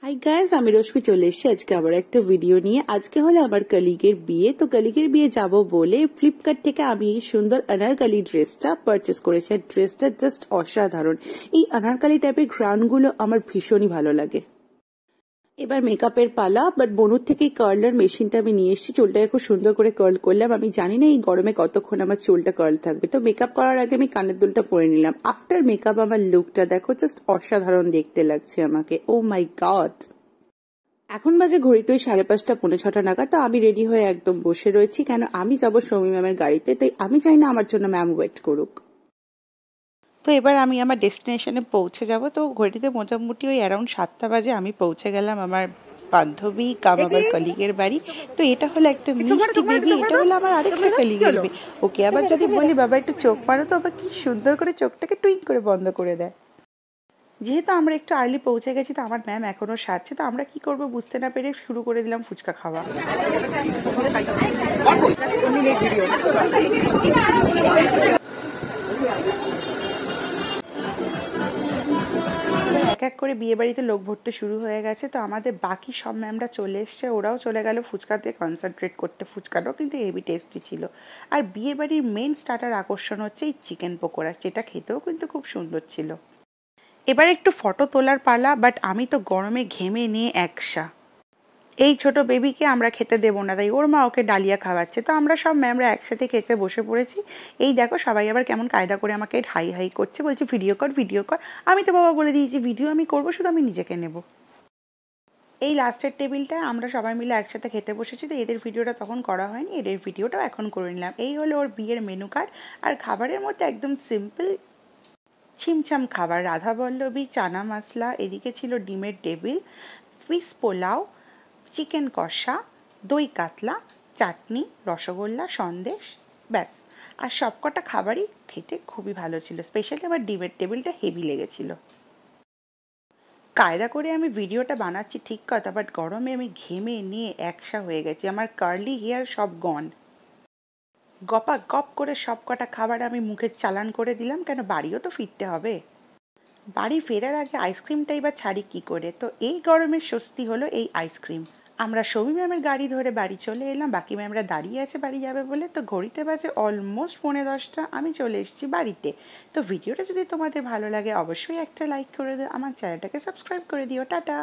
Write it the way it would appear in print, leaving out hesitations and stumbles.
Hi guys, আমি রশ্মি চলে এসেছি আজকে আবার একটা ভিডিও নিয়ে। আজকে হলো আমার কলিগের বিয়ে, তো কলিগের বিয়ে যাব বলে ফ্লিপকার্ট থেকে আমি এই সুন্দর অনারকলি ড্রেসটা পারচেস করেছি। আর ড্রেসটা জাস্ট অসাধারণ। এই অনারকলি টাইপের গ্রাউন্ডগুলো আমার ভীষণই ভালো লাগে। এবার মেকআপের পালা, বাট বনুর থেকে কার্লার মেশিনটা আমি নিয়ে এসেছি। চুলটাকে খুব সুন্দর করে কার্ল করলাম। আমি জানি না এই গরমে কতক্ষণ আমার চুলটা কার্ল থাকবে, তো মেকআপ করার আগে আমি কানের দুলটা পরে নিলাম। আফটার মেকআপ আমার লুকটা দেখো, জাস্ট অসাধারণ দেখতে লাগছে আমাকে। ও মাই গড! এখন বাজে ঘড়িতে ওই 5:30 পৌনে 6টা নাগাদ। তো আমি রেডি হয়ে একদম বসে রয়েছি, কেন আমি যাব সৌমি ম্যামের গাড়িতে, তাই আমি চাই না আমার জন্য ম্যাম ওয়েট করুক। তো এবার আমি আমার ডেস্টিনেশনে পৌঁছে যাব। তো ঘড়িতে মোটামুটি ওই অ্যারাউন্ড 7টা বাজে আমি পৌঁছে গেলাম আমার বান্ধবী কাম আমার কলিগের বাড়ি। তো এটা হলো একটা মিষ্টি বেবি, এটা হলো আমার আরেকটা কলিগের বেবি। ওকে আবার যদি বলি বাবা একটু চোখ মারো, তো আবার কি সুন্দর করে চোখটাকে টুইঙ্ক করে বন্ধ করে দেয়। যেহেতু আমরা একটু আর্লি পৌঁছে গেছি, তো আমার ম্যাম এখনো সারছে, তো আমরা কি করব বুঝতে না পেরে শুরু করে দিলাম ফুচকা খাওয়া। এক এক করে বিয়ে বাড়িতে লোক ভরতে শুরু হয়ে গেছে। তো আমাদের বাকি সব ম্যামরা চলে এসছে, ওরাও চলে গেল ফুচকাতে কনসেন্ট্রেট করতে। ফুচকাটাও কিন্তু হেভি টেস্টি ছিল। আর বিয়ে বাড়ির মেন স্টার্টার আকর্ষণ হচ্ছে এই চিকেন পকোড়া, যেটা খেতেও কিন্তু খুব সুন্দর ছিল। এবার একটু ফটো তোলার পালা, বাট আমি তো গরমে ঘেমে নিয়ে একসা। এই ছোট বেবিকে আমরা খেতে দেবো না, তাই ওর মা ওকে ডালিয়া খাওয়াচ্ছে। তো আমরা সব ম্যামরা একসাথে খেতে বসে পড়েছি। এই দেখো সবাই আবার কেমন কায়দা করে আমাকে হাই হাই করছে, বলছে ভিডিও কর ভিডিও কর। আমি তো বাবা বলে দিয়েছি ভিডিও আমি করবো, শুধু আমি নিজেকে নেব। এই লাস্টের টেবিলটায় আমরা সবাই মিলে একসাথে খেতে বসেছি। তো এদের ভিডিওটা তখন করা হয়নি, এদের ভিডিওটাও এখন করে নিলাম। এই হলো ওর বিয়ের মেনু কার্ড। আর খাবারের মধ্যে একদম সিম্পল ছিমছাম খাবার, রাধাবল্লভী, চানা মশলা, এদিকে ছিল ডিমের টেবিল, ফিশ পোলাও, চিকেন কষা, দই কাতলা, চাটনি, রসগোল্লা, সন্দেশ, ব্যাস। আর সবকটা খাবারই খেতে খুবই ভালো ছিল। স্পেশালি আমার ডিমের টেবিলটা হেভি লেগেছিল। কায়দা করে আমি ভিডিওটা বানাচ্ছি ঠিক কথা, বাট গরমে আমি ঘেমে নিয়ে একসা হয়ে গেছি। আমার কার্লি হেয়ার সব গন। গপা গপ করে সবকটা খাবার আমি মুখে চালান করে দিলাম, কেন বাড়িও তো ফিরতে হবে। বাড়ি ফেরার আগে আইসক্রিমটাই বা ছাড়ি কি করে, তো এই গরমের স্বস্তি হলো এই আইসক্রিম। আমরা সৌমি ম্যামের গাড়ি ধরে বাড়ি চলে এলাম, বাকি ম্যামরা দাঁড়িয়ে আছে বাড়ি যাবে বলে। তো ঘড়িতে বাজে অলমোস্ট 9:45, আমি চলে এসেছি বাড়িতে। তো ভিডিওটা যদি তোমাদের ভালো লাগে অবশ্যই একটা লাইক করে দিও, আমার চ্যানেলটাকে সাবস্ক্রাইব করে দিও। টাটা।